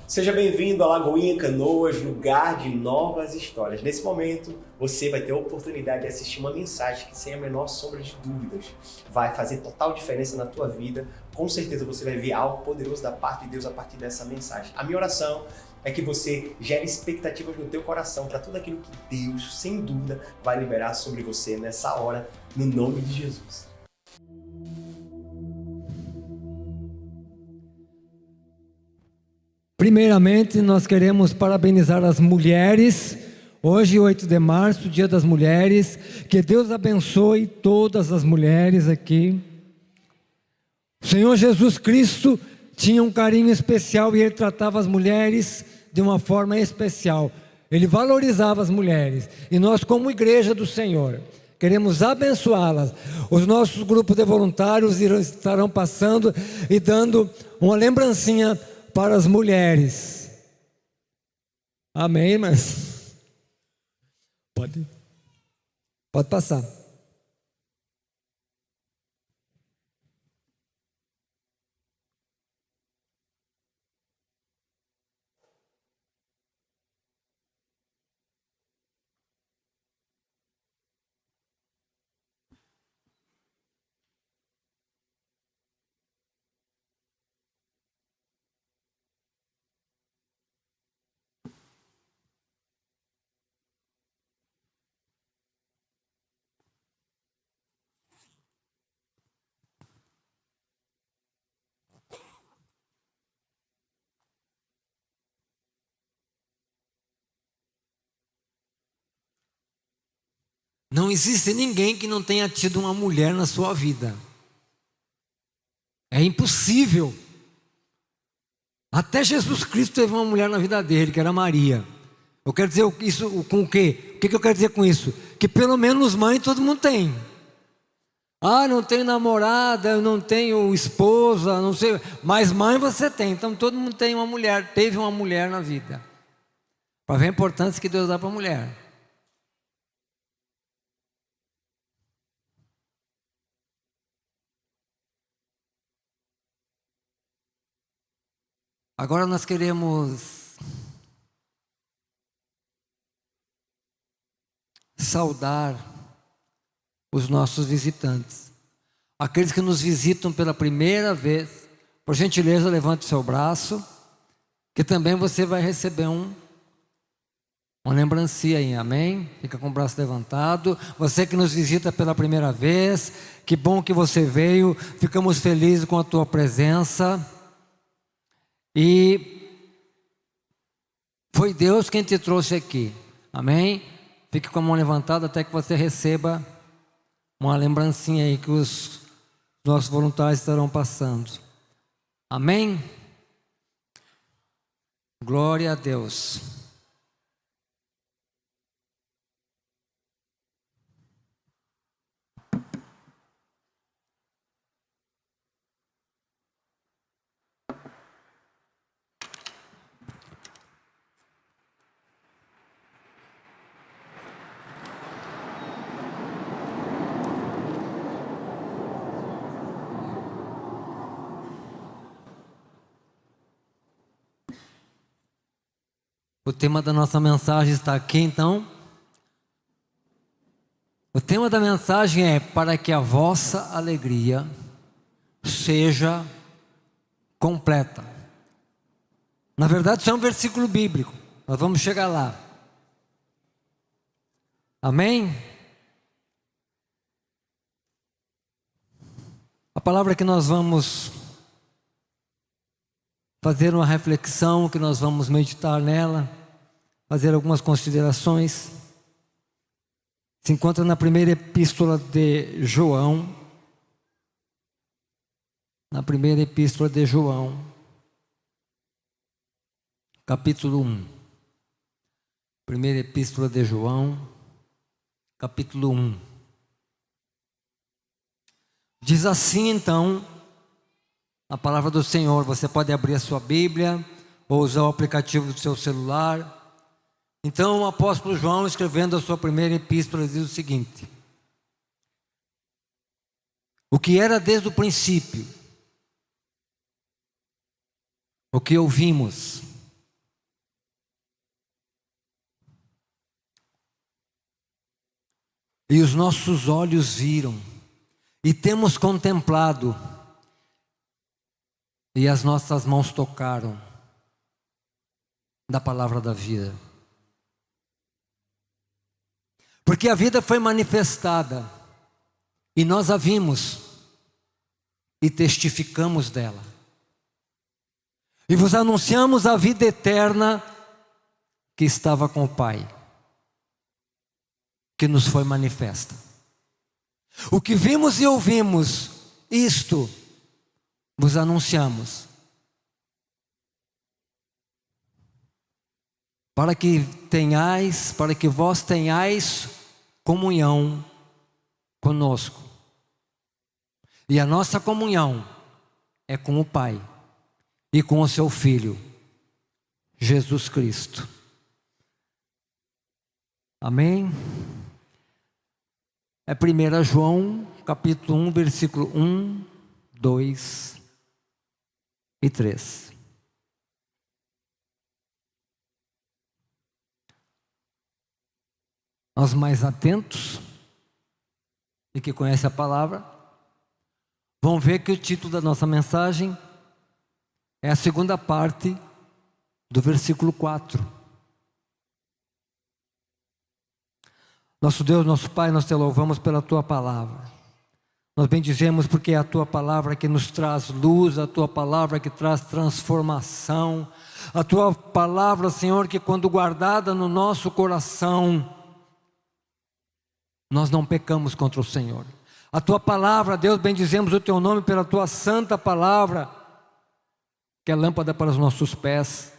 Seja bem-vindo a Lagoinha Canoas, lugar de novas histórias. Nesse momento, você vai ter a oportunidade de assistir uma mensagem que, sem a menor sombra de dúvidas, vai fazer total diferença na tua vida. Com certeza você vai ver algo poderoso da parte de Deus a partir dessa mensagem. A minha oração é que você gere expectativas no teu coração para tudo aquilo que Deus, sem dúvida, vai liberar sobre você nessa hora, no nome de Jesus. Primeiramente, nós queremos parabenizar as mulheres. Hoje, 8 de março, Dia das Mulheres. Que Deus abençoe todas as mulheres aqui. O Senhor Jesus Cristo tinha um carinho especial e Ele tratava as mulheres de uma forma especial. Ele valorizava as mulheres. E nós, como igreja do Senhor, queremos abençoá-las. Os nossos grupos de voluntários estarão passando e dando uma lembrancinha para as mulheres. Amém, irmãs? Pode passar. Não existe ninguém que não tenha tido uma mulher na sua vida. É impossível. Até Jesus Cristo teve uma mulher na vida dele, que era Maria. Eu quero dizer isso com o quê? O que eu quero dizer com isso? Que pelo menos mãe todo mundo tem. Ah, não tenho namorada, eu não tenho esposa, não sei. Mas mãe você tem. Então todo mundo tem uma mulher, teve uma mulher na vida. Para ver a importância que Deus dá para a mulher. Agora nós queremos saudar os nossos visitantes. Aqueles que nos visitam pela primeira vez, por gentileza, levante o seu braço, que também você vai receber uma lembrancinha aí, amém? Fica com o braço levantado. Você que nos visita pela primeira vez, que bom que você veio, ficamos felizes com a tua presença. E foi Deus quem te trouxe aqui, amém? Fique com a mão levantada até que você receba uma lembrancinha aí que os nossos voluntários estarão passando, amém? Glória a Deus. O tema da nossa mensagem está aqui, então. O tema da mensagem é: para que a vossa alegria seja completa. Na verdade, isso é um versículo bíblico. Nós vamos chegar lá. Amém? A palavra que nós vamos fazer uma reflexão, que nós vamos meditar nela, fazer algumas considerações, se encontra na primeira epístola de João. Na primeira epístola de João, capítulo 1. Primeira epístola de João, capítulo 1. Diz assim então a palavra do Senhor. Você pode abrir a sua Bíblia ou usar o aplicativo do seu celular. Então o apóstolo João, escrevendo a sua primeira epístola, diz o seguinte: o que era desde o princípio, o que ouvimos, e os nossos olhos viram, e temos contemplado, e as nossas mãos tocaram da palavra da vida. Porque a vida foi manifestada, e nós a vimos, e testificamos dela. E vos anunciamos a vida eterna que estava com o Pai, que nos foi manifesta. O que vimos e ouvimos, isto vos anunciamos, para que vós tenhais comunhão conosco. E a nossa comunhão é com o Pai e com o seu Filho, Jesus Cristo. Amém? É 1 João, capítulo 1, versículo 1, 2 e 3. Aos mais atentos e que conhecem a palavra, vão ver que o título da nossa mensagem é a segunda parte do versículo 4. Nosso Deus, nosso Pai, nós te louvamos pela Tua palavra. Nós bendizemos porque é a Tua palavra que nos traz luz, a Tua palavra que traz transformação, a Tua palavra, Senhor, que quando guardada no nosso coração, nós não pecamos contra o Senhor. A Tua palavra, Deus, bendizemos o Teu nome pela Tua santa palavra, que é lâmpada para os nossos pés,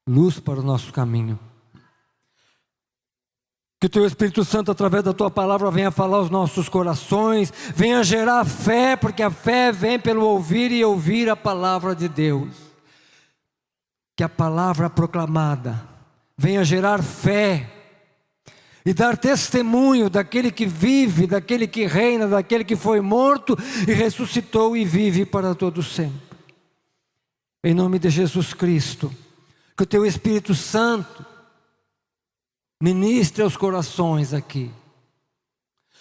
luz para o nosso caminho. Que o Teu Espírito Santo, através da Tua palavra, venha falar aos nossos corações, venha gerar fé, porque a fé vem pelo ouvir e ouvir a palavra de Deus. Que a palavra proclamada venha gerar fé e dar testemunho daquele que vive, daquele que reina, daquele que foi morto e ressuscitou e vive para todo sempre. Em nome de Jesus Cristo, que o Teu Espírito Santo ministre aos corações aqui.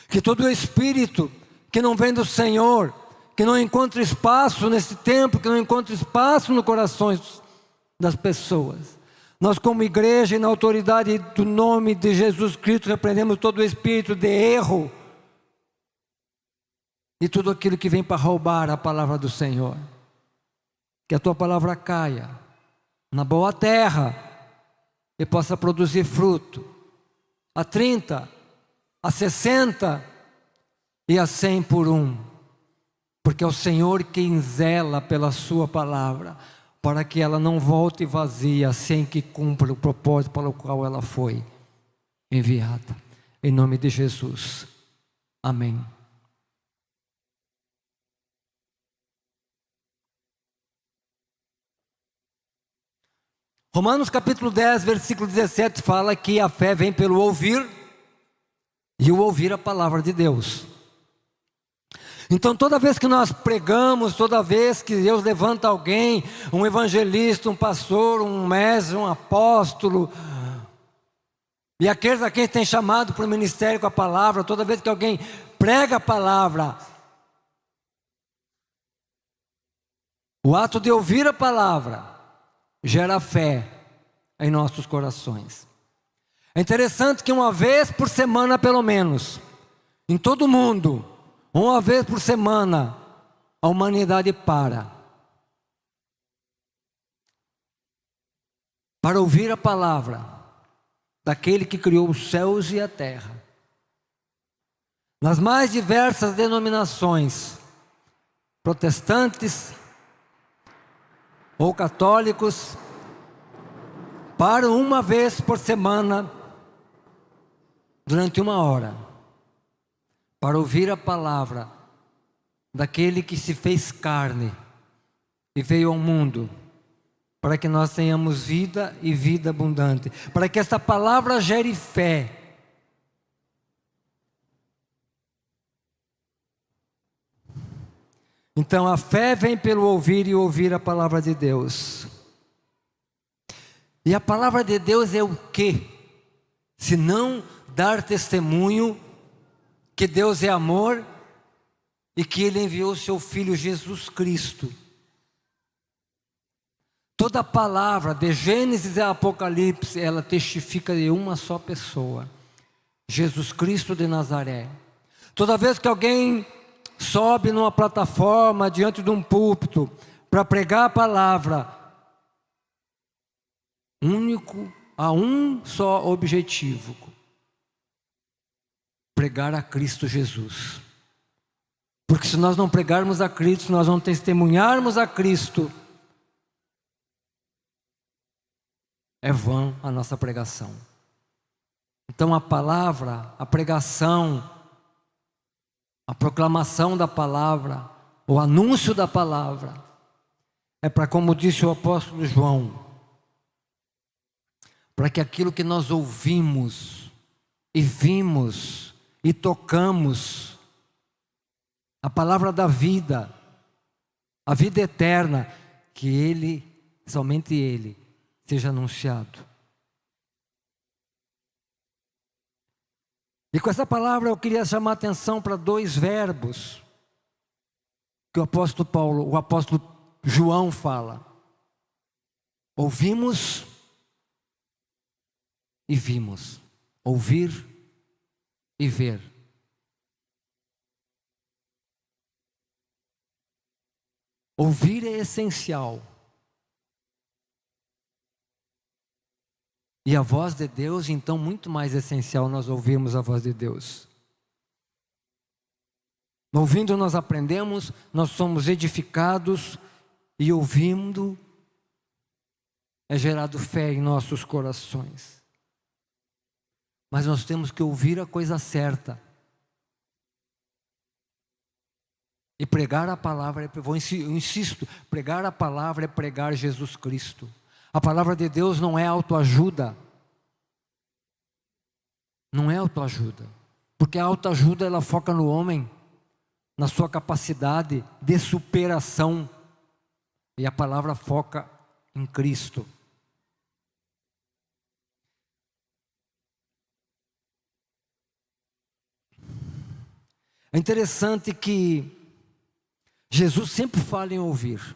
Que todo espírito que não vem do Senhor, que não encontra espaço nesse tempo, que não encontra espaço no coração das pessoas, nós como igreja e na autoridade do nome de Jesus Cristo repreendemos todo espírito de erro e tudo aquilo que vem para roubar a palavra do Senhor. Que a Tua palavra caia na boa terra e possa produzir fruto a 30, a 60 e a 100 por um, porque é o Senhor quem zela pela Sua palavra, para que ela não volte vazia, sem que cumpra o propósito para o qual ela foi enviada. Em nome de Jesus, amém. Romanos capítulo 10, versículo 17 fala que a fé vem pelo ouvir e o ouvir a palavra de Deus. Então toda vez que nós pregamos, toda vez que Deus levanta alguém, um evangelista, um pastor, um mestre, um apóstolo, e aqueles a quem tem chamado para o ministério com a palavra, toda vez que alguém prega a palavra, o ato de ouvir a palavra gera fé em nossos corações. É interessante que uma vez por semana, pelo menos, em todo mundo, uma vez por semana, a humanidade para ouvir a palavra daquele que criou os céus e a terra. Nas mais diversas denominações, protestantes ou católicos, param uma vez por semana, durante 1 hora, para ouvir a palavra daquele que se fez carne e veio ao mundo, para que nós tenhamos vida e vida abundante, para que esta palavra gere fé. Então a fé vem pelo ouvir e ouvir a palavra de Deus. E a palavra de Deus é o quê? Se não dar testemunho que Deus é amor e que Ele enviou o seu Filho Jesus Cristo. Toda palavra, de Gênesis a Apocalipse, ela testifica de uma só pessoa: Jesus Cristo de Nazaré. Toda vez que alguém sobe numa plataforma, diante de um púlpito, para pregar a palavra, há um só objetivo: pregar a Cristo Jesus. Porque se nós não pregarmos a Cristo, se nós não testemunharmos a Cristo, é vã a nossa pregação. Então a palavra, a pregação, a proclamação da palavra, o anúncio da palavra, é para, como disse o apóstolo João, para que aquilo que nós ouvimos e vimos e tocamos, a palavra da vida, a vida eterna, que Ele, somente Ele, seja anunciado. E com essa palavra eu queria chamar a atenção para dois verbos que o apóstolo João fala: ouvimos e vimos. Ouvir e ver. Ouvir é essencial. E a voz de Deus, então, muito mais essencial nós ouvirmos a voz de Deus. Ouvindo nós aprendemos, nós somos edificados, e ouvindo é gerado fé em nossos corações. Mas nós temos que ouvir a coisa certa. E pregar a palavra, eu insisto, pregar a palavra é pregar Jesus Cristo. A palavra de Deus não é autoajuda. Não é autoajuda. Porque a autoajuda, ela foca no homem, na sua capacidade de superação. E a palavra foca em Cristo. É interessante que Jesus sempre fala em ouvir.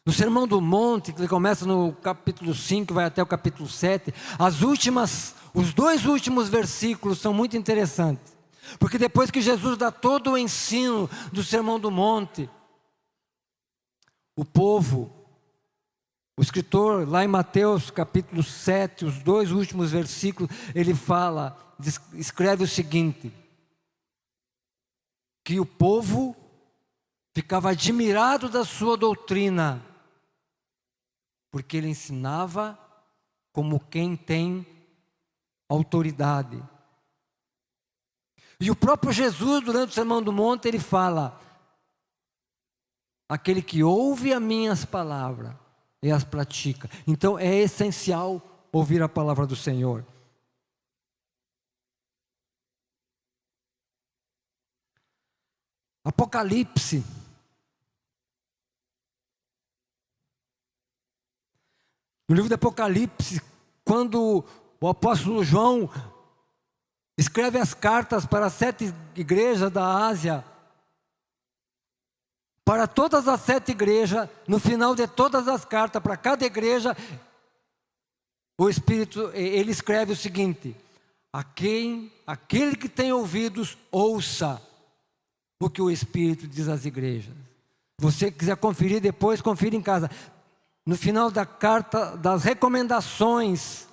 No Sermão do Monte, que começa no capítulo 5, vai até o capítulo 7, os dois últimos versículos são muito interessantes. Porque depois que Jesus dá todo o ensino do Sermão do Monte, o povo, o escritor lá em Mateus capítulo 7, os dois últimos versículos, ele escreve o seguinte: que o povo ficava admirado da sua doutrina, porque ele ensinava como quem tem autoridade. E o próprio Jesus, durante o Sermão do Monte, ele fala: aquele que ouve as minhas palavras e as pratica. Então é essencial ouvir a palavra do Senhor. Apocalipse. No livro do Apocalipse, quando o apóstolo João escreve as cartas para as 7 igrejas da Ásia, para todas as 7 igrejas, no final de todas as cartas, para cada igreja, o Espírito, ele escreve o seguinte: aquele que tem ouvidos, ouça o que o Espírito diz às igrejas. Se você quiser conferir depois, confira em casa. No final da carta, das recomendações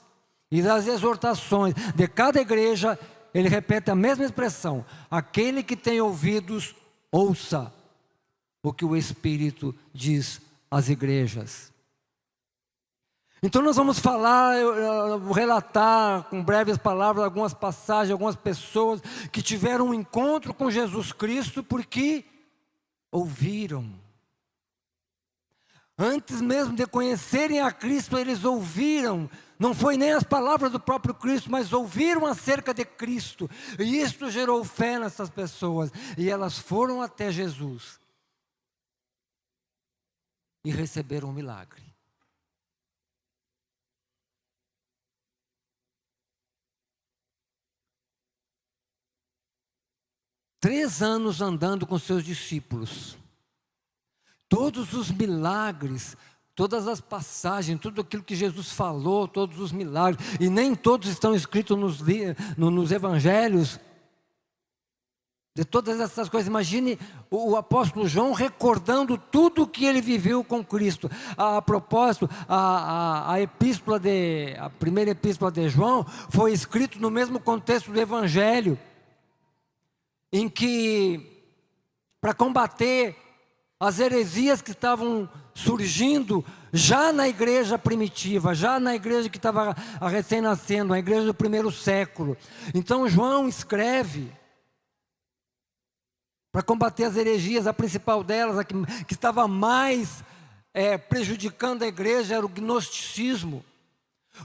e das exortações de cada igreja, ele repete a mesma expressão: aquele que tem ouvidos, ouça o que o Espírito diz às igrejas. Então nós vamos falar, eu vou relatar com breves palavras algumas passagens, algumas pessoas que tiveram um encontro com Jesus Cristo porque ouviram. Antes mesmo de conhecerem a Cristo, eles ouviram. Não foi nem as palavras do próprio Cristo, mas ouviram acerca de Cristo. E isto gerou fé nessas pessoas. E elas foram até Jesus e receberam um milagre. 3 anos andando com seus discípulos. Todos os milagres, todas as passagens, tudo aquilo que Jesus falou, todos os milagres, e nem todos estão escritos nos evangelhos, de todas essas coisas. Imagine o apóstolo João recordando tudo o que ele viveu com Cristo. A propósito, a primeira epístola de João foi escrita no mesmo contexto do evangelho, em que, para combater as heresias que estavam surgindo já na igreja primitiva, já na igreja que estava recém-nascendo, a igreja do primeiro século. Então João escreve para combater as heresias. A principal delas, a que estava mais prejudicando a igreja, era o gnosticismo.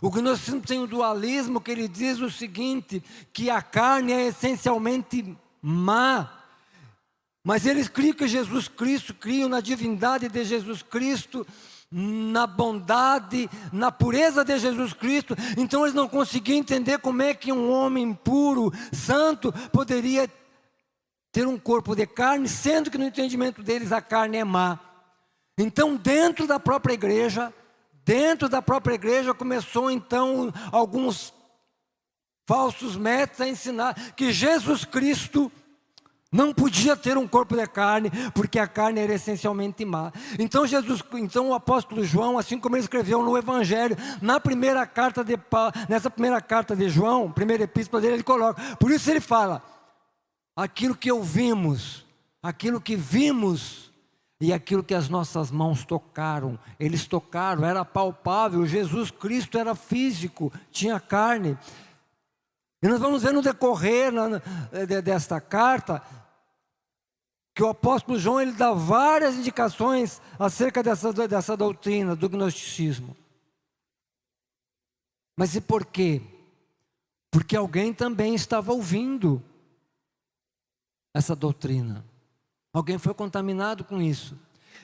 O gnosticismo tem um dualismo que ele diz o seguinte, que a carne é essencialmente má, mas eles criam que Jesus Cristo, criam na divindade de Jesus Cristo, na bondade, na pureza de Jesus Cristo. Então eles não conseguiam entender como é que um homem puro, santo, poderia ter um corpo de carne, sendo que no entendimento deles a carne é má. Então dentro da própria igreja começou então alguns falsos mestres a ensinar que Jesus Cristo não podia ter um corpo de carne, porque a carne era essencialmente má. Então o apóstolo João, assim como ele escreveu no Evangelho, nessa primeira carta de João, primeira epístola dele, ele coloca, por isso ele fala, aquilo que ouvimos, aquilo que vimos, e aquilo que as nossas mãos tocaram, eles tocaram, era palpável. Jesus Cristo era físico, tinha carne. E nós vamos ver no decorrer desta carta, que o apóstolo João ele dá várias indicações acerca dessa doutrina do gnosticismo. Mas e por quê? Porque alguém também estava ouvindo essa doutrina. Alguém foi contaminado com isso.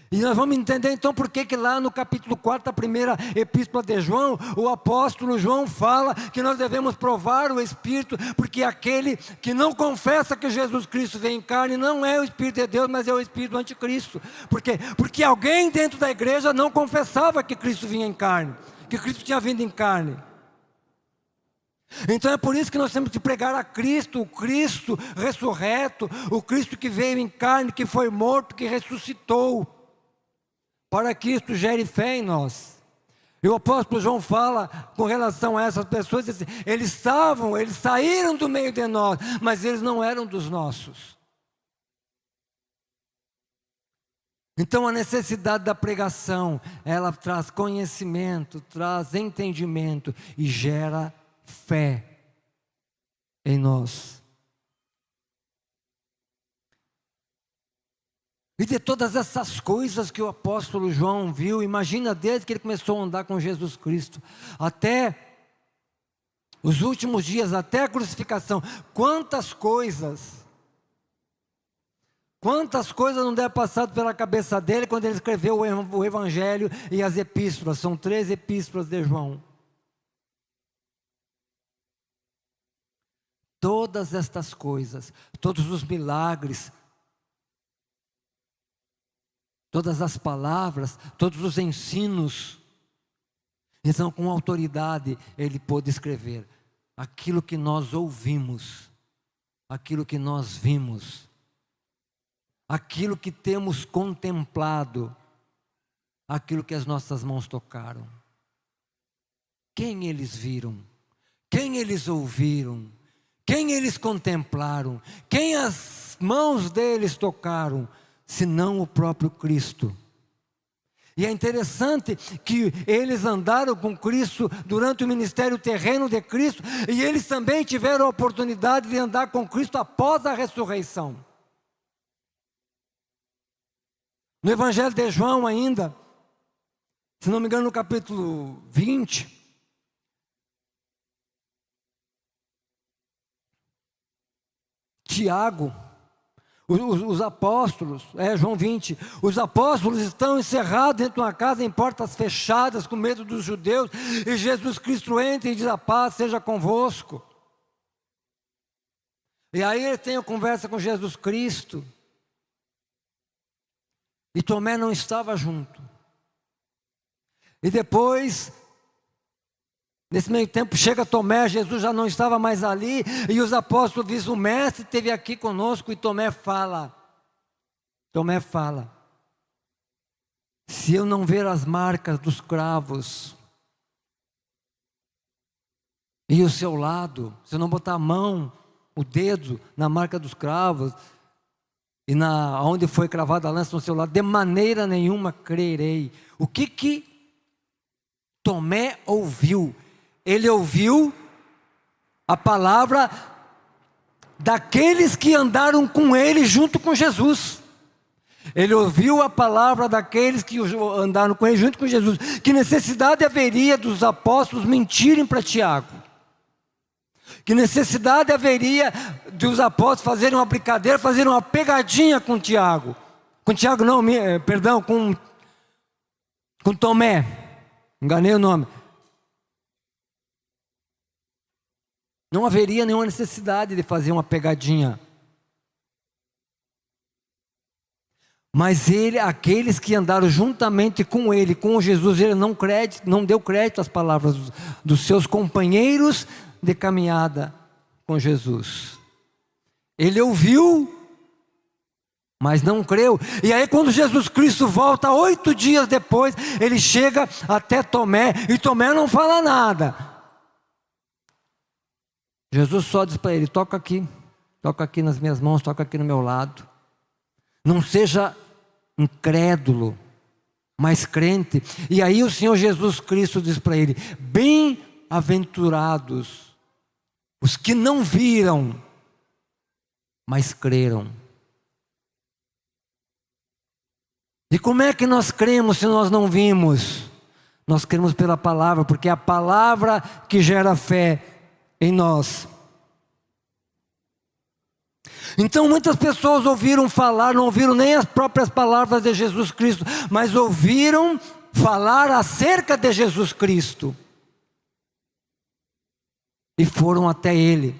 E nós vamos entender então por que lá no capítulo 4 da primeira epístola de João, o apóstolo João fala que nós devemos provar o Espírito, porque aquele que não confessa que Jesus Cristo veio em carne não é o Espírito de Deus, mas é o Espírito do anticristo. Por quê? Porque alguém dentro da igreja não confessava que Cristo vinha em carne, que Cristo tinha vindo em carne. Então é por isso que nós temos que pregar a Cristo, o Cristo ressurreto, o Cristo que veio em carne, que foi morto, que ressuscitou, para que isto gere fé em nós. E o apóstolo João fala com relação a essas pessoas, assim, eles saíram do meio de nós, mas eles não eram dos nossos. Então a necessidade da pregação, ela traz conhecimento, traz entendimento e gera fé em nós. E de todas essas coisas que o apóstolo João viu, imagina desde que ele começou a andar com Jesus Cristo, até os últimos dias, até a crucificação, quantas coisas não devem passado pela cabeça dele quando ele escreveu o Evangelho e as epístolas. São 3 epístolas de João. Todas estas coisas, todos os milagres, todas as palavras, todos os ensinos. Então, com autoridade, ele pôde escrever aquilo que nós ouvimos, aquilo que nós vimos, aquilo que temos contemplado, aquilo que as nossas mãos tocaram. Quem eles viram? Quem eles ouviram? Quem eles contemplaram? Quem as mãos deles tocaram? Senão o próprio Cristo. E é interessante que eles andaram com Cristo durante o ministério terreno de Cristo, e eles também tiveram a oportunidade de andar com Cristo após a ressurreição. No Evangelho de João ainda, se não me engano no capítulo 20, Tiago, os apóstolos, João 20, os apóstolos estão encerrados dentro de uma casa em portas fechadas, com medo dos judeus, e Jesus Cristo entra e diz: a paz seja convosco. E aí ele tem a conversa com Jesus Cristo. E Tomé não estava junto. E depois, nesse meio tempo, chega Tomé, Jesus já não estava mais ali, e os apóstolos dizem, o mestre esteve aqui conosco, e Tomé fala, se eu não ver as marcas dos cravos, e o seu lado, se eu não botar a mão, o dedo na marca dos cravos, e onde foi cravada a lança no seu lado, de maneira nenhuma crerei. O que Tomé ouviu? Ele ouviu a palavra daqueles que andaram com ele junto com Jesus. Ele ouviu a palavra daqueles que andaram com ele junto com Jesus. Que necessidade haveria dos apóstolos mentirem para Tiago? Que necessidade haveria dos apóstolos fazerem uma brincadeira, fazerem uma pegadinha com Tiago? Com Tiago não, perdão, com Tomé. Enganei o nome. Não haveria nenhuma necessidade de fazer uma pegadinha. Mas aqueles que andaram juntamente com ele, com Jesus, ele não deu crédito às palavras dos seus companheiros de caminhada com Jesus. Ele ouviu, mas não creu. E aí quando Jesus Cristo volta 8 dias depois, ele chega até Tomé, e Tomé não fala nada. Jesus só diz para ele, toca aqui nas minhas mãos, toca aqui no meu lado. Não seja incrédulo, mas crente. E aí o Senhor Jesus Cristo diz para ele, bem-aventurados os que não viram, mas creram. E como é que nós cremos se nós não vimos? Nós cremos pela palavra, porque é a palavra que gera fé em nós. Então muitas pessoas ouviram falar, não ouviram nem as próprias palavras de Jesus Cristo, mas ouviram falar acerca de Jesus Cristo. E foram até Ele.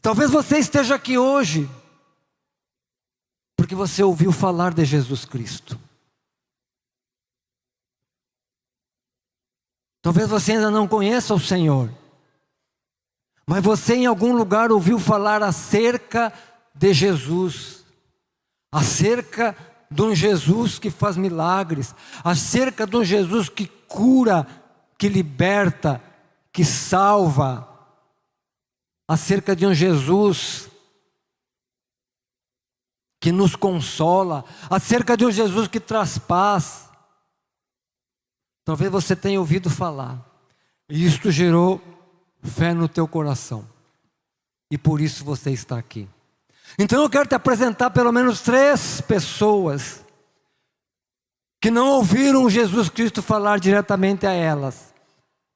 Talvez você esteja aqui hoje porque você ouviu falar de Jesus Cristo. Talvez você ainda não conheça o Senhor, mas você em algum lugar ouviu falar acerca de Jesus, acerca de um Jesus que faz milagres, acerca de um Jesus que cura, que liberta, que salva, acerca de um Jesus que nos consola, acerca de um Jesus que traz paz. Talvez você tenha ouvido falar, e isto gerou fé no teu coração, e por isso você está aqui. Então eu quero te apresentar pelo menos 3 pessoas que não ouviram Jesus Cristo falar diretamente a elas,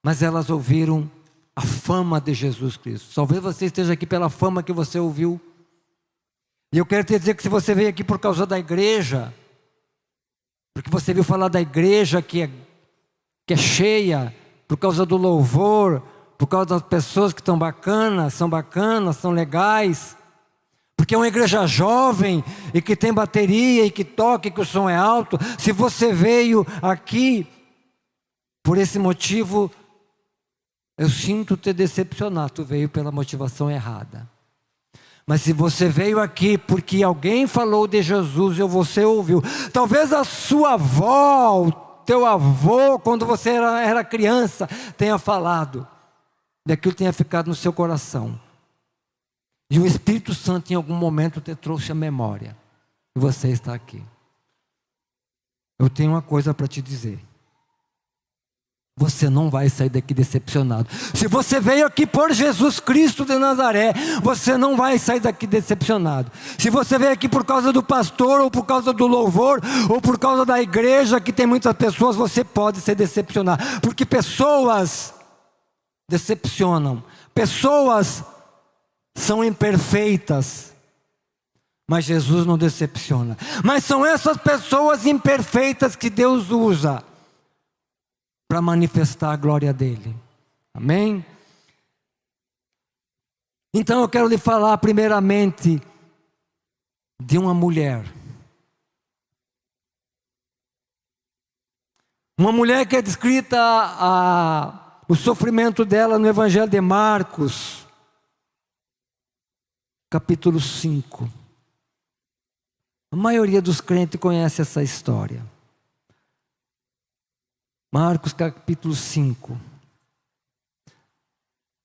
mas elas ouviram a fama de Jesus Cristo. Talvez você esteja aqui pela fama que você ouviu. E eu quero te dizer que se você veio aqui por causa da igreja, porque você viu falar da igreja que é cheia, por causa do louvor, por causa das pessoas que são bacanas, são legais, porque é uma igreja jovem e que tem bateria e que toca e que o som é alto. Se você veio aqui por esse motivo, eu sinto te decepcionar, tu veio pela motivação errada. Mas se você veio aqui porque alguém falou de Jesus ou você ouviu, talvez a sua avó, o teu avô, quando você era criança, tenha falado, e aquilo tenha ficado no seu coração. E o Espírito Santo em algum momento te trouxe a memória, e você está aqui. Eu tenho uma coisa para te dizer. Você não vai sair daqui decepcionado. Se você veio aqui por Jesus Cristo de Nazaré, você não vai sair daqui decepcionado. Se você veio aqui por causa do pastor, ou por causa do louvor, ou por causa da igreja que tem muitas pessoas, você pode se decepcionar. Porque pessoas decepcionam. Pessoas são imperfeitas. Mas Jesus não decepciona. Mas são essas pessoas imperfeitas que Deus usa para manifestar a glória dele. Amém? Então eu quero lhe falar primeiramente de uma mulher. Uma mulher que é descrita o sofrimento dela no Evangelho de Marcos, capítulo 5. A maioria dos crentes conhece essa história. Marcos capítulo 5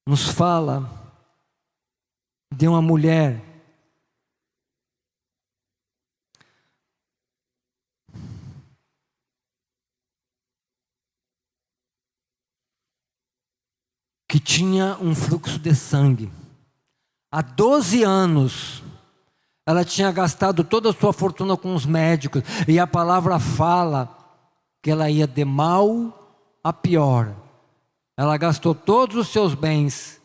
nos fala de uma mulher que tinha um fluxo de sangue. Há 12 anos, ela tinha gastado toda a sua fortuna com os médicos, e a palavra fala que ela ia de mal a pior. Ela gastou todos os seus bens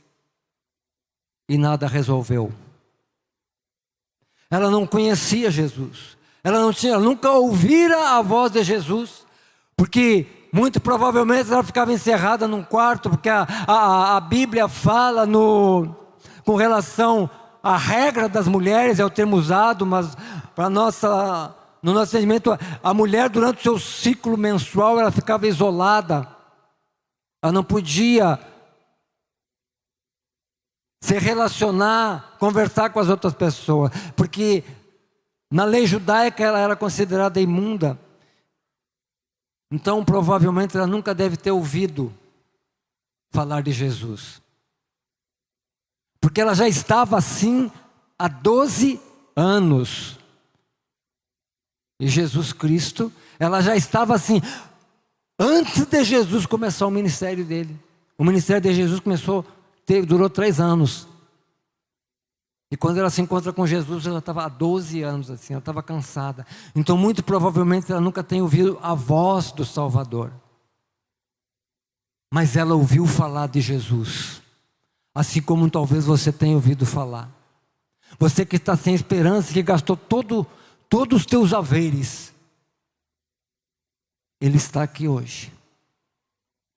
e nada resolveu. Ela não conhecia Jesus. Ela nunca ouvira a voz de Jesus, porque muito provavelmente ela ficava encerrada num quarto, porque a Bíblia fala com relação à regra das mulheres, é o termo usado, mas para no nosso entendimento, a mulher durante o seu ciclo menstrual, ela ficava isolada. Ela não podia se relacionar, conversar com as outras pessoas, porque na lei judaica ela era considerada imunda. Então provavelmente ela nunca deve ter ouvido falar de Jesus, porque ela já estava assim há 12 anos. E Jesus Cristo, ela já estava assim antes de Jesus começar o ministério dele. O ministério de Jesus durou 3 anos. E quando ela se encontra com Jesus, ela estava há 12 anos assim, ela estava cansada. Então muito provavelmente ela nunca tem ouvido a voz do Salvador. Mas ela ouviu falar de Jesus. Assim como talvez você tenha ouvido falar. Você que está sem esperança, que gastou todos os teus haveres. Ele está aqui hoje.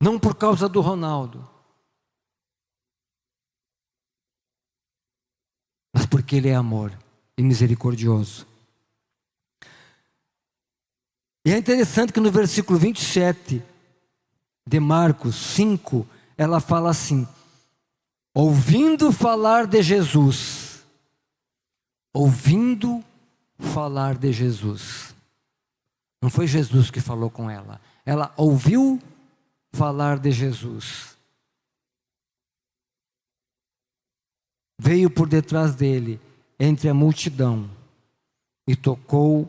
Não por causa do Ronaldo, mas porque Ele é amor e misericordioso. E é interessante que no versículo 27 de Marcos 5, ela fala assim: ouvindo falar de Jesus. Ouvindo falar de Jesus. Não foi Jesus que falou com ela. Ela ouviu falar de Jesus. Veio por detrás dele, entre a multidão, e tocou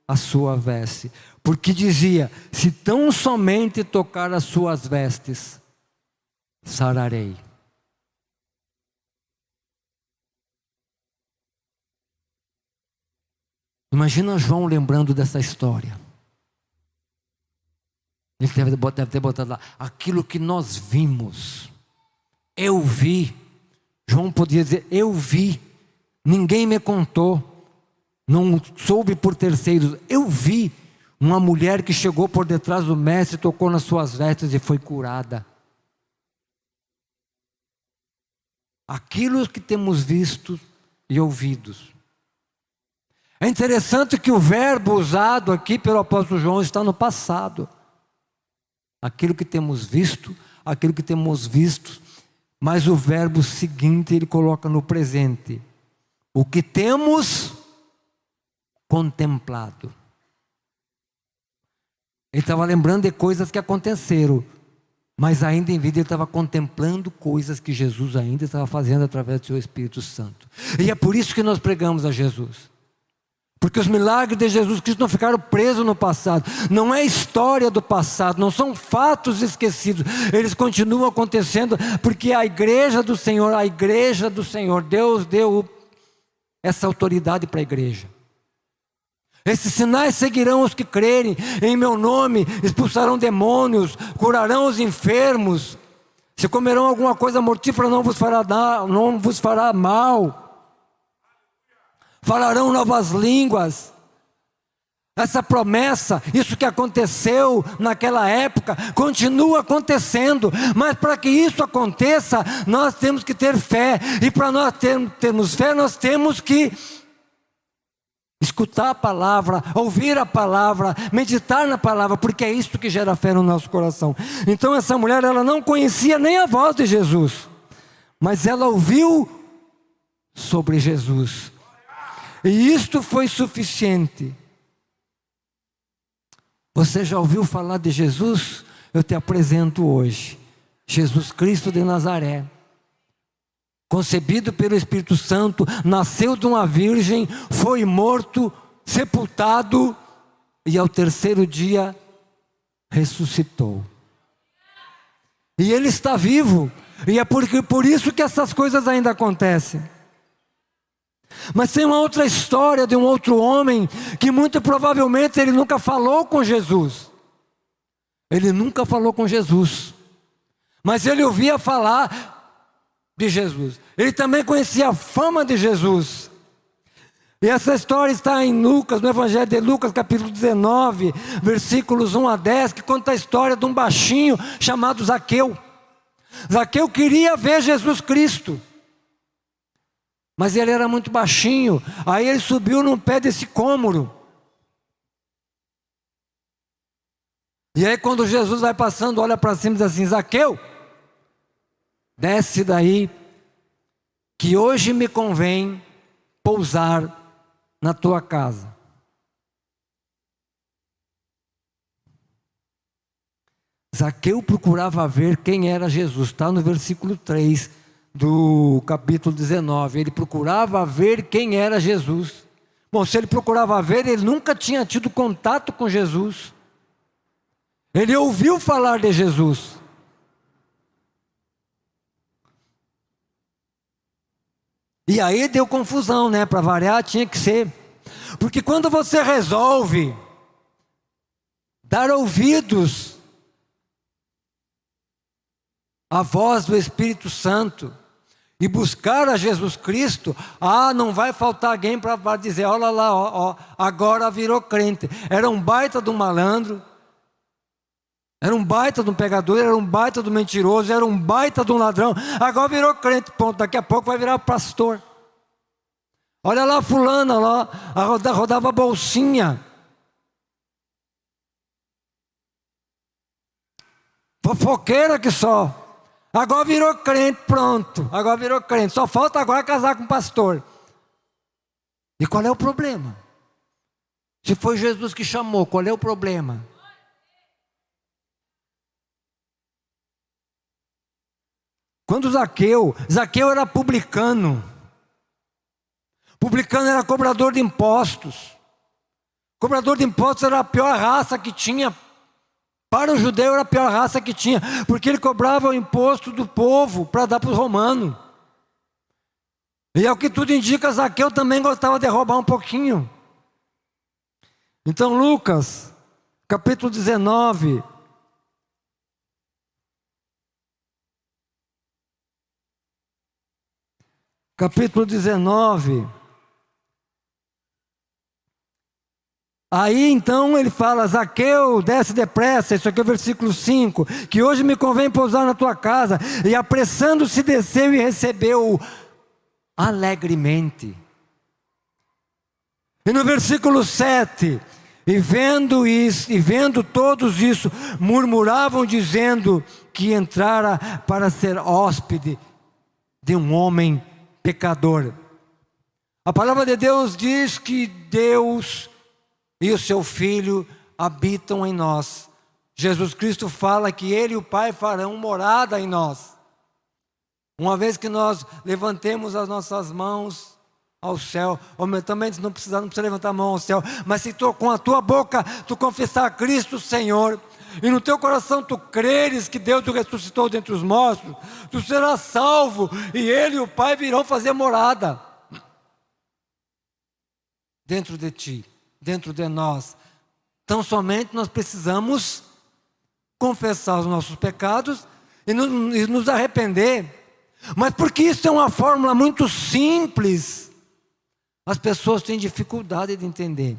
a sua veste. Porque dizia: se tão somente tocar as suas vestes, sararei. Imagina João lembrando dessa história. Ele deve ter botado lá: aquilo que nós vimos, eu vi. João podia dizer: eu vi, ninguém me contou, não soube por terceiros. Eu vi uma mulher que chegou por detrás do mestre, tocou nas suas vestes e foi curada. Aquilo que temos visto e ouvidos. É interessante que o verbo usado aqui pelo apóstolo João está no passado. Aquilo que temos visto, aquilo que temos visto, mas o verbo seguinte ele coloca no presente: o que temos contemplado. Ele estava lembrando de coisas que aconteceram, mas ainda em vida ele estava contemplando coisas que Jesus ainda estava fazendo através do seu Espírito Santo. E é por isso que nós pregamos a Jesus. Porque os milagres de Jesus Cristo não ficaram presos no passado. Não é história do passado, não são fatos esquecidos. Eles continuam acontecendo porque a igreja do Senhor, Deus deu essa autoridade para a igreja. Esses sinais seguirão os que crerem. Em meu nome expulsarão demônios, curarão os enfermos. Se comerão alguma coisa mortífera, não vos fará mal. Falarão novas línguas. Essa promessa, isso que aconteceu naquela época, continua acontecendo. Mas para que isso aconteça, nós temos que ter fé. E para nós termos fé, nós temos que escutar a palavra, ouvir a palavra, meditar na palavra, porque é isso que gera fé no nosso coração. Então essa mulher, ela não conhecia nem a voz de Jesus, mas ela ouviu sobre Jesus. E isto foi suficiente. Você já ouviu falar de Jesus? Eu te apresento hoje. Jesus Cristo de Nazaré. Concebido pelo Espírito Santo, nasceu de uma virgem, foi morto, sepultado e ao terceiro dia ressuscitou. E Ele está vivo. E é por isso que essas coisas ainda acontecem. Mas tem uma outra história de um outro homem que muito provavelmente ele nunca falou com Jesus. Ele nunca falou com Jesus, mas ele ouvia falar de Jesus. Ele também conhecia a fama de Jesus. E essa história está em Lucas, no Evangelho de Lucas, capítulo 19, versículos 1 a 10, que conta a história de um baixinho chamado Zaqueu. Zaqueu queria ver Jesus Cristo, mas ele era muito baixinho. Aí ele subiu num pé de sicômoro. E aí quando Jesus vai passando, olha para cima e diz assim: Zaqueu, desce daí, que hoje me convém pousar na tua casa. Zaqueu procurava ver quem era Jesus. Está no versículo 3 do capítulo 19. Ele procurava ver quem era Jesus. Bom, se ele procurava ver, ele nunca tinha tido contato com Jesus. Ele ouviu falar de Jesus. E aí deu confusão, né? Para variar tinha que ser. Porque quando você resolve dar ouvidos à voz do Espírito Santo e buscar a Jesus Cristo, não vai faltar alguém para dizer: olha lá, ó, agora virou crente. Era um baita de um malandro, era um baita de um pegador, era um baita de um mentiroso, era um baita de um ladrão, agora virou crente, ponto. Daqui a pouco vai virar pastor. Olha lá fulana lá, rodava bolsinha, fofoqueira que só. Agora virou crente, pronto. Agora virou crente. Só falta agora casar com o pastor. E qual é o problema? Se foi Jesus que chamou, qual é o problema? Quando Zaqueu era publicano. Publicano era cobrador de impostos. Cobrador de impostos era a pior raça que tinha. Para o judeu era a pior raça que tinha, porque ele cobrava o imposto do povo para dar para os romanos. E ao que tudo indica, Zaqueu também gostava de roubar um pouquinho. Então Lucas, capítulo 19. Capítulo 19. Aí então ele fala: Zaqueu, desce depressa, isso aqui é o versículo 5, que hoje me convém pousar na tua casa. E apressando-se desceu e recebeu-o alegremente. E no versículo 7, e vendo todos isso, murmuravam dizendo que entrara para ser hóspede de um homem pecador. A palavra de Deus diz que Deus e o seu Filho habitam em nós. Jesus Cristo fala que Ele e o Pai farão morada em nós. Uma vez que nós levantemos as nossas mãos ao céu, ou também não precisa levantar a mão ao céu, mas se com a tua boca tu confessar Cristo Senhor, e no teu coração tu creres que Deus o ressuscitou dentre os mortos, tu serás salvo, e Ele e o Pai virão fazer morada dentro de ti, dentro de nós. Então somente nós precisamos confessar os nossos pecados e nos arrepender. Mas porque isso é uma fórmula muito simples, as pessoas têm dificuldade de entender.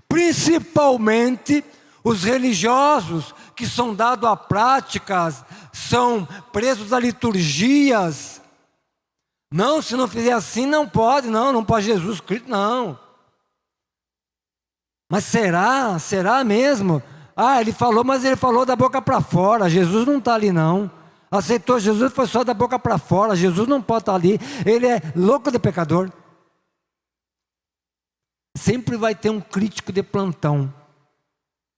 Principalmente os religiosos que são dados a práticas, são presos a liturgias. Não, se não fizer assim não pode, não pode Jesus Cristo, não. Mas será mesmo? Ele falou, mas ele falou da boca para fora, Jesus não está ali não. Aceitou Jesus, foi só da boca para fora, Jesus não pode estar ali, ele é louco de pecador. Sempre vai ter um crítico de plantão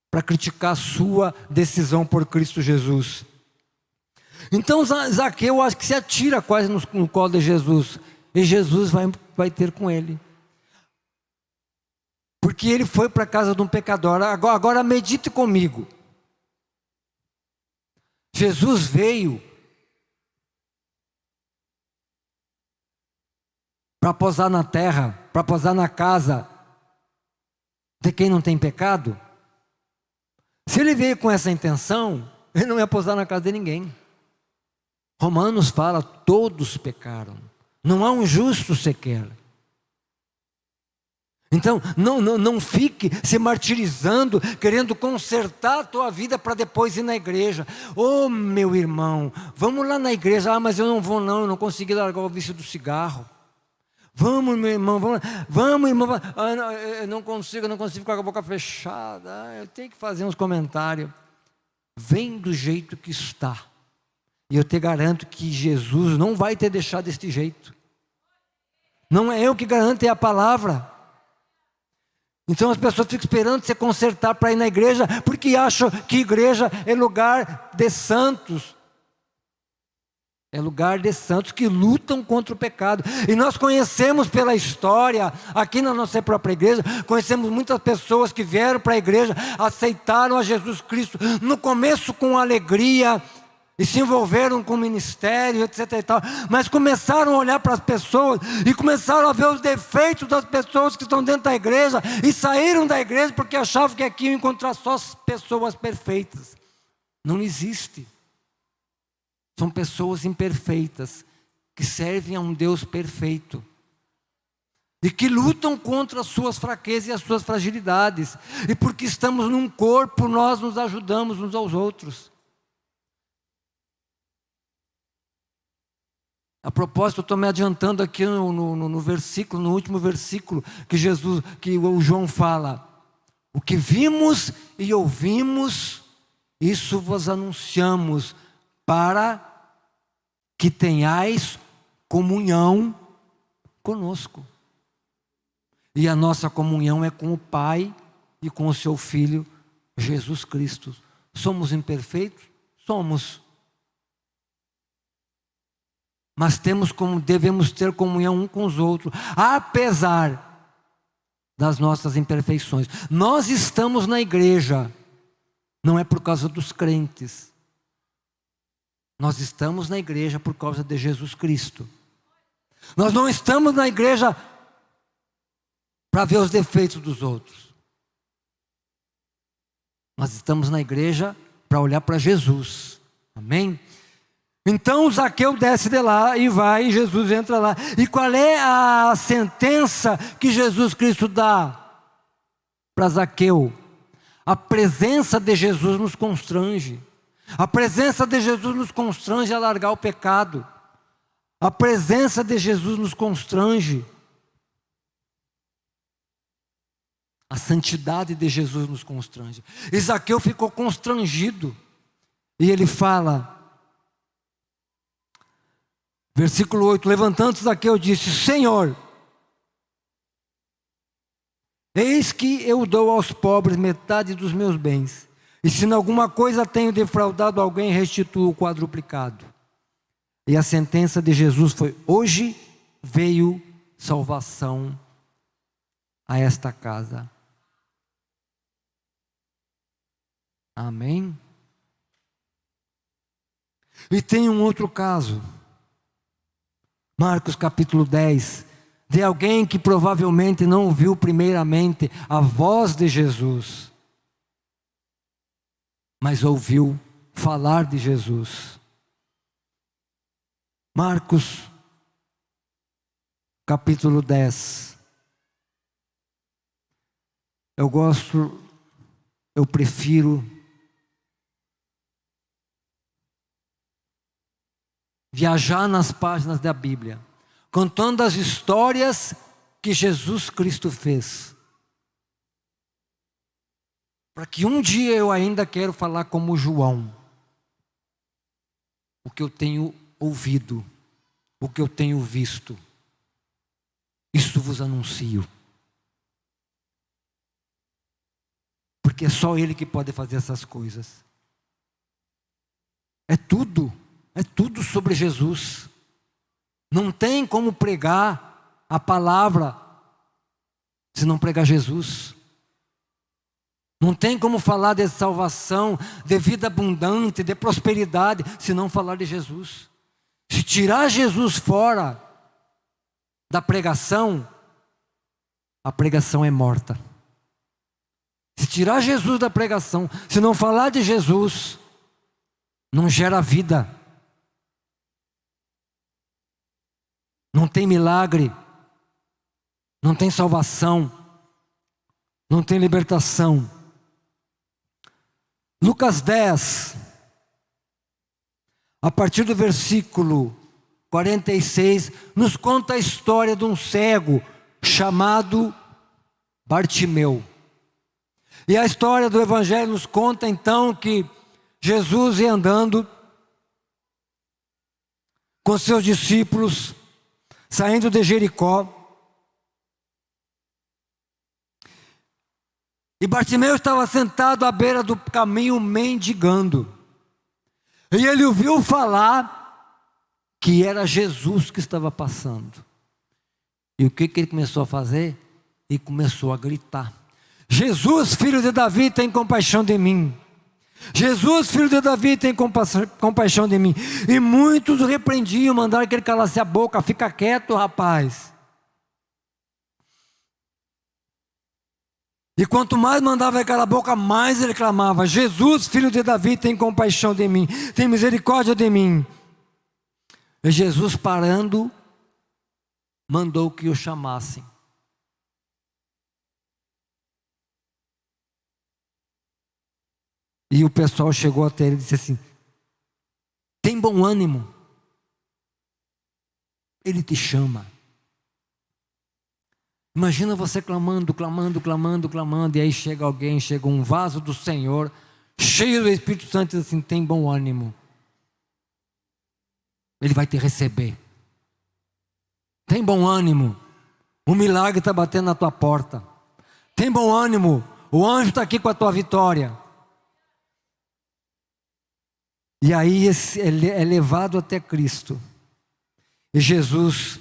para criticar a sua decisão por Cristo Jesus. Então Zaqueu, acho que se atira quase no colo de Jesus, e Jesus vai ter com ele, porque ele foi para a casa de um pecador. Agora medite comigo. Jesus veio para posar na terra, para posar na casa de quem não tem pecado. Se ele veio com essa intenção, ele não ia posar na casa de ninguém. Romanos fala, todos pecaram, não há um justo sequer. Então, não fique se martirizando, querendo consertar a tua vida para depois ir na igreja. Meu irmão, vamos lá na igreja. Mas eu não vou não, eu não consegui largar o vício do cigarro. Vamos, meu irmão, vamos irmão. Não, eu não consigo ficar com a boca fechada. Eu tenho que fazer uns comentários. Vem do jeito que está. E eu te garanto que Jesus não vai te deixar deste jeito. Não é eu que garanto, é a palavra. Então as pessoas ficam esperando você consertar para ir na igreja, porque acham que igreja é lugar de santos. É lugar de santos que lutam contra o pecado. E nós conhecemos pela história, aqui na nossa própria igreja, conhecemos muitas pessoas que vieram para a igreja, aceitaram a Jesus Cristo, no começo com alegria, e se envolveram com o ministério, etc. e tal, mas começaram a olhar para as pessoas, e começaram a ver os defeitos das pessoas que estão dentro da igreja, e saíram da igreja porque achavam que aqui iam encontrar só pessoas perfeitas. Não existe. São pessoas imperfeitas, que servem a um Deus perfeito, e que lutam contra as suas fraquezas e as suas fragilidades, e porque estamos num corpo, nós nos ajudamos uns aos outros. A propósito, eu estou me adiantando aqui no versículo, no último versículo, que o João fala: o que vimos e ouvimos, isso vos anunciamos, para que tenhais comunhão conosco. E a nossa comunhão é com o Pai e com o seu Filho, Jesus Cristo. Somos imperfeitos? Somos. Mas devemos ter comunhão um com os outros, apesar das nossas imperfeições. Nós estamos na igreja, não é por causa dos crentes. Nós estamos na igreja por causa de Jesus Cristo. Nós não estamos na igreja para ver os defeitos dos outros. Nós estamos na igreja para olhar para Jesus. Amém? Então Zaqueu desce de lá e vai, e Jesus entra lá. E qual é a sentença que Jesus Cristo dá para Zaqueu? A presença de Jesus nos constrange. A presença de Jesus nos constrange a largar o pecado. A presença de Jesus nos constrange. A santidade de Jesus nos constrange. E Zaqueu ficou constrangido. E ele fala... Versículo 8, levantando-se Zaqueu disse: Senhor, eis que eu dou aos pobres metade dos meus bens, e se em alguma coisa tenho defraudado alguém, restituo o quadruplicado. E a sentença de Jesus foi: hoje veio salvação a esta casa. Amém? E tem um outro caso. Marcos capítulo 10, de alguém que provavelmente não ouviu primeiramente a voz de Jesus, mas ouviu falar de Jesus. Marcos capítulo 10. eu prefiro viajar nas páginas da Bíblia, contando as histórias que Jesus Cristo fez. Para que um dia eu ainda quero falar como João. O que eu tenho ouvido, o que eu tenho visto, isso vos anuncio. Porque é só Ele que pode fazer essas coisas. É tudo sobre Jesus. Não tem como pregar a palavra se não pregar Jesus. Não tem como falar de salvação, de vida abundante, de prosperidade, se não falar de Jesus. Se tirar Jesus fora da pregação, a pregação é morta. Se tirar Jesus da pregação, se não falar de Jesus, não gera vida. Não tem milagre, não tem salvação, não tem libertação. Lucas 10, a partir do versículo 46, nos conta a história de um cego chamado Bartimeu. E a história do Evangelho nos conta então que Jesus ia andando com seus discípulos, saindo de Jericó. E Bartimeu estava sentado à beira do caminho mendigando. E ele ouviu falar que era Jesus que estava passando. E o que ele começou a fazer? Ele começou a gritar: Jesus, filho de Davi, tem compaixão de mim. Jesus, filho de Davi, tem compaixão de mim. E muitos o repreendiam, mandaram que ele calasse a boca. Fica quieto, rapaz. E quanto mais mandava ele calar a boca, mais ele clamava: Jesus, filho de Davi, tem compaixão de mim, tem misericórdia de mim. E Jesus, parando, mandou que o chamassem. E o pessoal chegou até ele e disse assim: tem bom ânimo, ele te chama. Imagina você clamando, e aí chega alguém, chega um vaso do Senhor, cheio do Espírito Santo, e diz assim: tem bom ânimo, ele vai te receber. Tem bom ânimo, o milagre está batendo na tua porta. Tem bom ânimo, o anjo está aqui com a tua vitória. E aí ele é levado até Cristo. E Jesus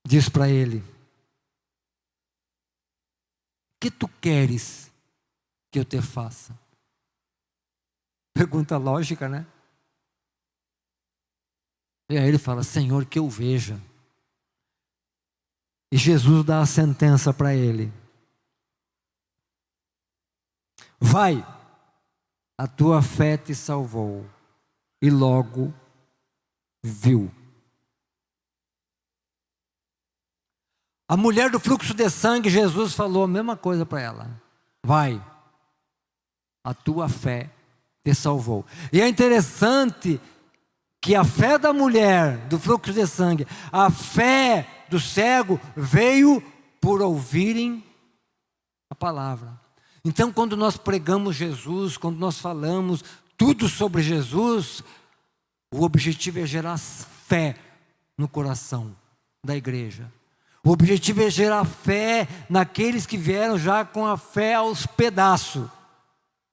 diz para ele: o que tu queres que eu te faça? Pergunta lógica, né? E aí ele fala: Senhor, que eu veja. E Jesus dá a sentença para ele: vai, a tua fé te salvou. E logo viu. A mulher do fluxo de sangue, Jesus falou a mesma coisa para ela: vai, a tua fé te salvou. E é interessante que a fé da mulher do fluxo de sangue, a fé do cego, veio por ouvirem a palavra. Então, quando nós pregamos Jesus, quando nós falamos tudo sobre Jesus, o objetivo é gerar fé no coração da igreja. O objetivo é gerar fé naqueles que vieram já com a fé aos pedaços.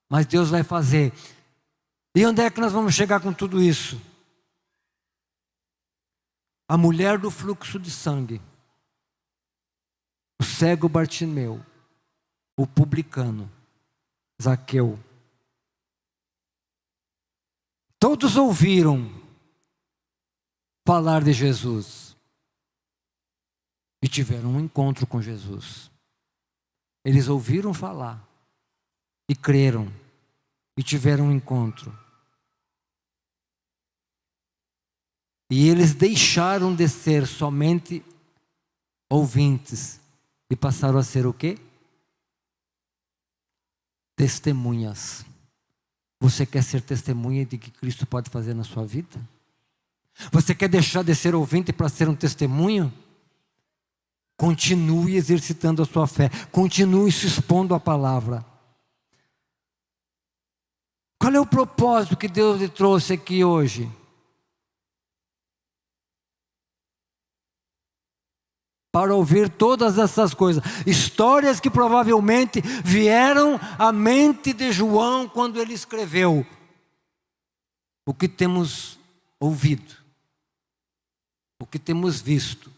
Mas Deus vai fazer. E onde é que nós vamos chegar com tudo isso? A mulher do fluxo de sangue, o cego Bartimeu, o publicano, Zaqueu. Todos ouviram falar de Jesus. E tiveram um encontro com Jesus. Eles ouviram falar e creram e tiveram um encontro. E eles deixaram de ser somente ouvintes e passaram a ser o quê? Testemunhas. Você quer ser testemunha de que Cristo pode fazer na sua vida? Você quer deixar de ser ouvinte para ser um testemunho? Continue exercitando a sua fé. Continue se expondo à palavra. Qual é o propósito que Deus lhe trouxe aqui hoje? Para ouvir todas essas coisas. Histórias que provavelmente vieram à mente de João quando ele escreveu. O que temos ouvido. O que temos visto.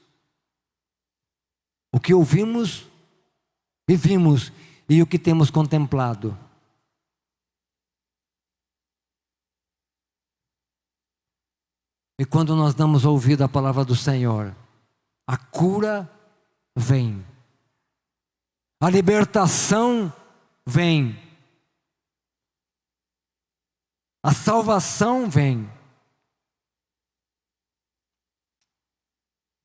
O que ouvimos e vimos. E o que temos contemplado. E quando nós damos ouvido à palavra do Senhor, a cura vem. A libertação vem. A salvação vem.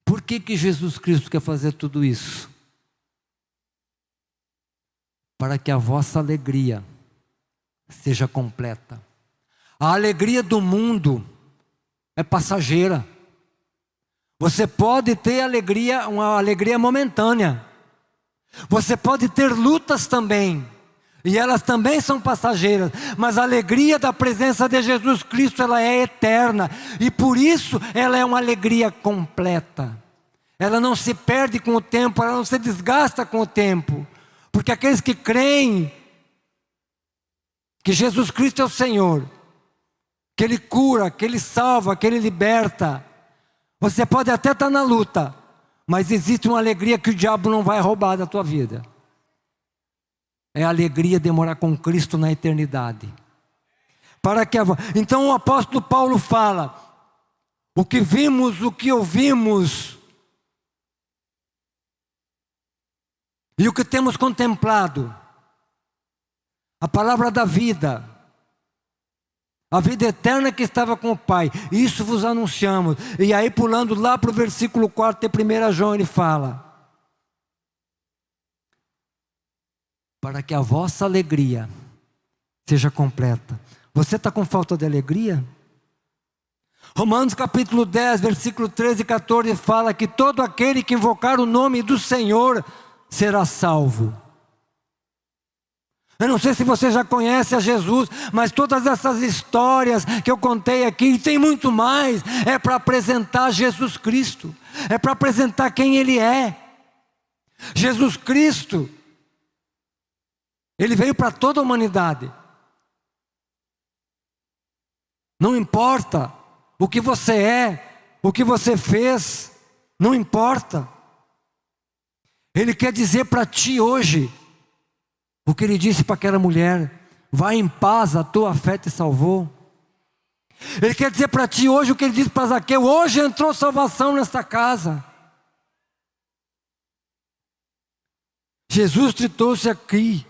Por que Jesus Cristo quer fazer tudo isso? Para que a vossa alegria seja completa. A alegria do mundo é passageira. Você pode ter alegria, uma alegria momentânea. Você pode ter lutas também. E elas também são passageiras. Mas a alegria da presença de Jesus Cristo, ela é eterna. E por isso ela é uma alegria completa. Ela não se perde com o tempo, ela não se desgasta com o tempo. Porque aqueles que creem que Jesus Cristo é o Senhor, que Ele cura, que Ele salva, que Ele liberta. Você pode até estar na luta, mas existe uma alegria que o diabo não vai roubar da tua vida. É a alegria de morar com Cristo na eternidade. Então o apóstolo Paulo fala, o que vimos, o que ouvimos, e o que temos contemplado, a palavra da vida, a vida eterna que estava com o Pai, isso vos anunciamos. E aí pulando lá para o versículo 4 de 1 João, ele fala: para que a vossa alegria seja completa. Você está com falta de alegria? Romanos capítulo 10, versículo 13 e 14 fala que todo aquele que invocar o nome do Senhor será salvo. Eu não sei se você já conhece a Jesus, mas todas essas histórias que eu contei aqui, e tem muito mais, é para apresentar Jesus Cristo, é para apresentar quem Ele é. Jesus Cristo, Ele veio para toda a humanidade. Não importa o que você é, o que você fez, não importa. Ele quer dizer para ti hoje, o que ele disse para aquela mulher: vai em paz, a tua fé te salvou. Ele quer dizer para ti hoje o que ele disse para Zaqueu: hoje entrou salvação nesta casa. Jesus te trouxe aqui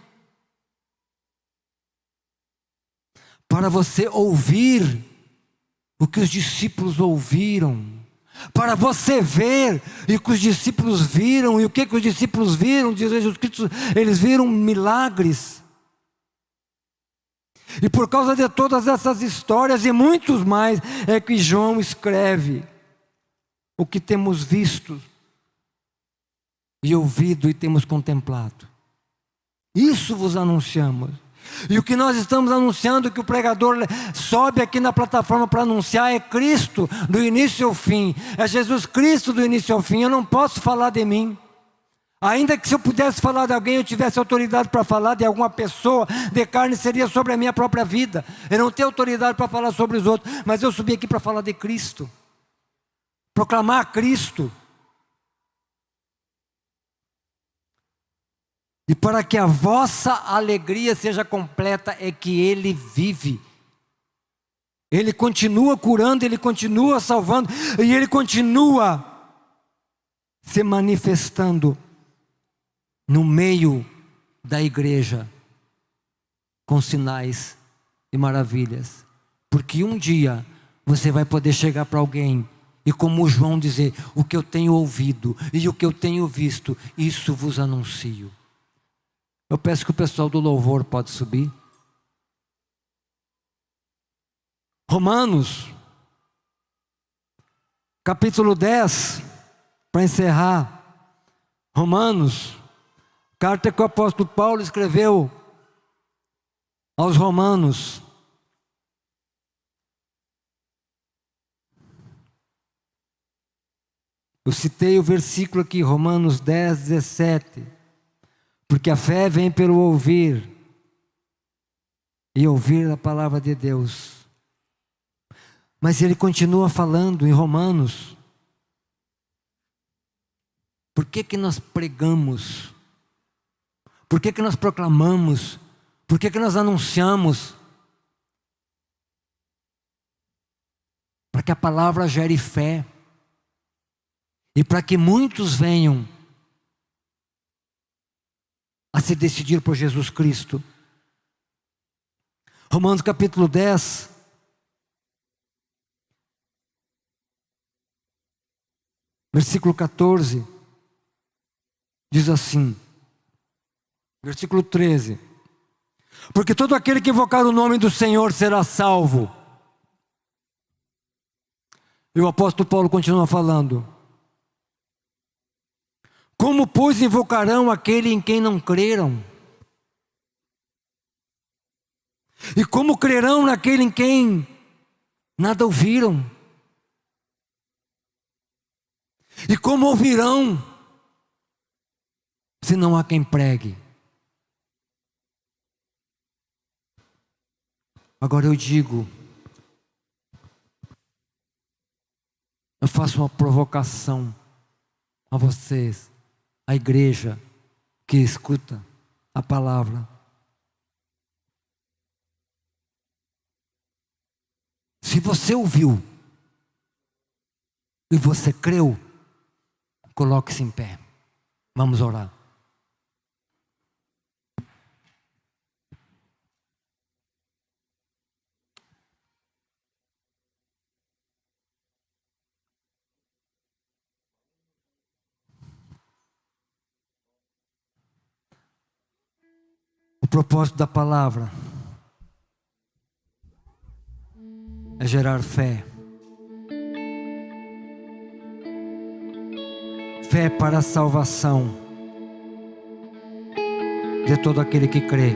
para você ouvir o que os discípulos ouviram, para você ver e o que os discípulos viram. E o que os discípulos viram, diz Jesus Cristo, eles viram milagres. E por causa de todas essas histórias e muitos mais, é que João escreve o que temos visto e ouvido e temos contemplado. Isso vos anunciamos. E o que nós estamos anunciando, que o pregador sobe aqui na plataforma para anunciar, é Cristo do início ao fim. É Jesus Cristo do início ao fim. Eu não posso falar de mim. Ainda que se eu pudesse falar de alguém, eu tivesse autoridade para falar de alguma pessoa de carne, seria sobre a minha própria vida. Eu não tenho autoridade para falar sobre os outros, mas eu subi aqui para falar de Cristo. Proclamar Cristo. E para que a vossa alegria seja completa, é que Ele vive. Ele continua curando, Ele continua salvando, e Ele continua se manifestando no meio da igreja, com sinais e maravilhas. Porque um dia você vai poder chegar para alguém E como João dizer, o que eu tenho ouvido e o que eu tenho visto, isso vos anuncio. Eu peço que o pessoal do louvor pode subir. Romanos, capítulo 10, para encerrar. Romanos, carta que o apóstolo Paulo escreveu aos romanos. Eu citei o versículo aqui, Romanos 10, 17. Porque a fé vem pelo ouvir, e ouvir a palavra de Deus. Mas ele continua falando em Romanos. Por que nós pregamos? Por que nós proclamamos? Por que nós anunciamos? Para que a palavra gere fé. E para que muitos venham a se decidir por Jesus Cristo. Romanos capítulo 10. Versículo 14. Diz assim. Versículo 13. Porque todo aquele que invocar o nome do Senhor será salvo. E o apóstolo Paulo continua falando. Como, pois, invocarão aquele em quem não creram? E como crerão naquele em quem nada ouviram? E como ouvirão, se não há quem pregue? Agora eu digo, eu faço uma provocação a vocês, a igreja que escuta a palavra. Se você ouviu e você creu, coloque-se em pé. Vamos orar. O propósito da palavra é gerar fé. Fé para a salvação de todo aquele que crê.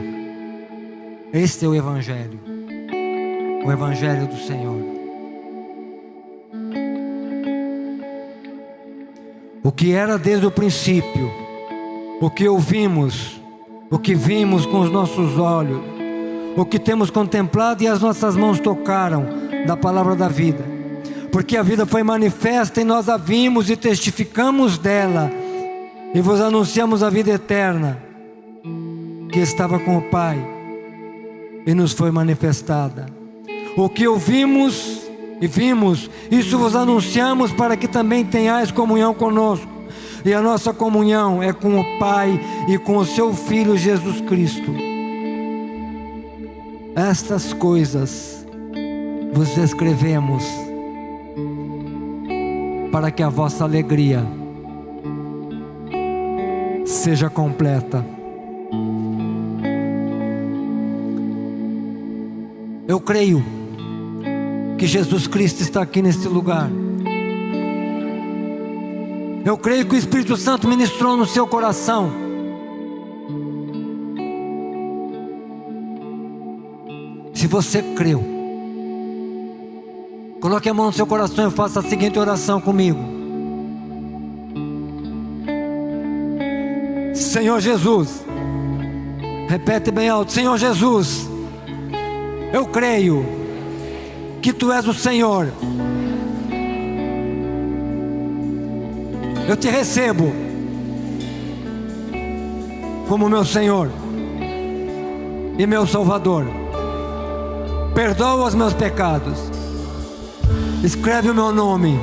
Este é o Evangelho do Senhor. O que era desde o princípio, o que ouvimos, o que vimos com os nossos olhos, o que temos contemplado e as nossas mãos tocaram da palavra da vida. Porque a vida foi manifesta e nós a vimos e testificamos dela, e vos anunciamos a vida eterna, que estava com o Pai e nos foi manifestada. O que ouvimos e vimos, isso vos anunciamos, para que também tenhais comunhão conosco. E a nossa comunhão é com o Pai e com o seu Filho Jesus Cristo. Estas coisas vos escrevemos para que a vossa alegria seja completa. Eu creio que Jesus Cristo está aqui neste lugar. Eu creio que o Espírito Santo ministrou no seu coração. Se você creu, coloque a mão no seu coração e faça a seguinte oração comigo. Senhor Jesus, repete bem alto: Senhor Jesus, eu creio que Tu és o Senhor. Eu Te recebo como meu Senhor e meu Salvador. Perdoa os meus pecados. Escreve o meu nome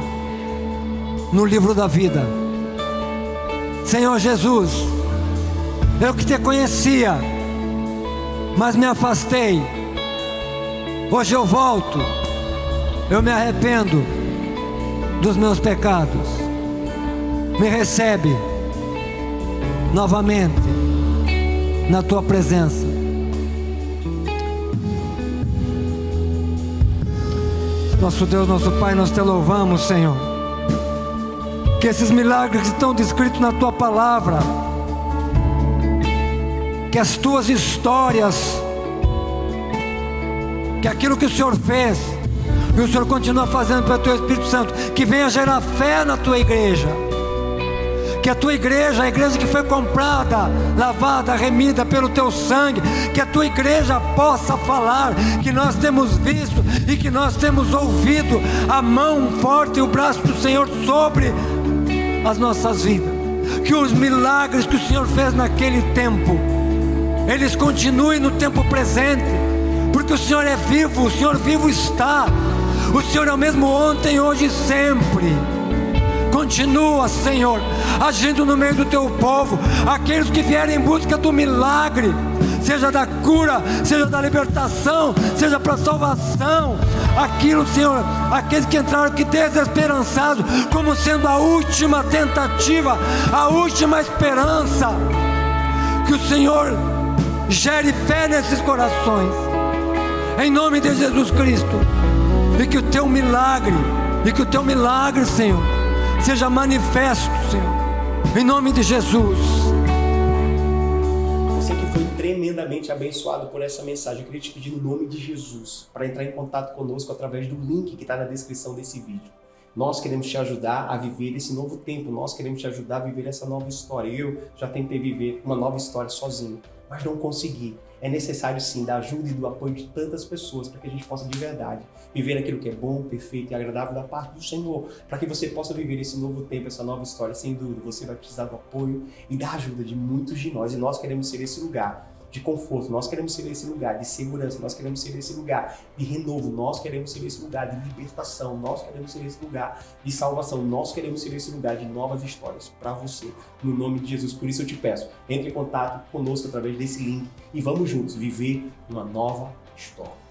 no livro da vida. Senhor Jesus, eu que Te conhecia, mas me afastei. Hoje eu volto. Eu me arrependo dos meus pecados. Me recebe novamente na tua presença. Nosso Deus, nosso Pai, nós te louvamos, Senhor, que esses milagres que estão descritos na tua palavra, que as tuas histórias, que aquilo que o Senhor fez e o Senhor continua fazendo pelo teu Espírito Santo, que venha gerar fé na tua igreja, que a tua igreja, a igreja que foi comprada, lavada, remida pelo teu sangue, que a tua igreja possa falar que nós temos visto e que nós temos ouvido a mão forte e o braço do Senhor sobre as nossas vidas, que os milagres que o Senhor fez naquele tempo, eles continuem no tempo presente, porque o Senhor é vivo, o Senhor vivo está, o Senhor é o mesmo ontem, hoje e sempre. Continua, Senhor, agindo no meio do teu povo, aqueles que vierem em busca do milagre, seja da cura, seja da libertação, seja para salvação, aquilo, Senhor, aqueles que entraram aqui desesperançados, como sendo a última tentativa, a última esperança, que o Senhor gere fé nesses corações, em nome de Jesus Cristo, e que o teu milagre, Senhor, seja manifesto, Senhor, em nome de Jesus. Você que foi tremendamente abençoado por essa mensagem, eu queria te pedir no nome de Jesus para entrar em contato conosco através do link que está na descrição desse vídeo. Nós queremos te ajudar a viver esse novo tempo, nós queremos te ajudar a viver essa nova história. Eu já tentei viver uma nova história sozinho, mas não consegui. É necessário sim da ajuda e do apoio de tantas pessoas para que a gente possa de verdade viver aquilo que é bom, perfeito e agradável da parte do Senhor, para que você possa viver esse novo tempo, essa nova história. Sem dúvida, você vai precisar do apoio e da ajuda de muitos de nós, e nós queremos ser esse lugar de conforto, nós queremos ser esse lugar de segurança, nós queremos ser esse lugar de renovo, nós queremos ser esse lugar de libertação, nós queremos ser esse lugar de salvação, nós queremos ser esse lugar de novas histórias para você, no nome de Jesus. Por isso eu te peço, entre em contato conosco através desse link e vamos juntos viver uma nova história.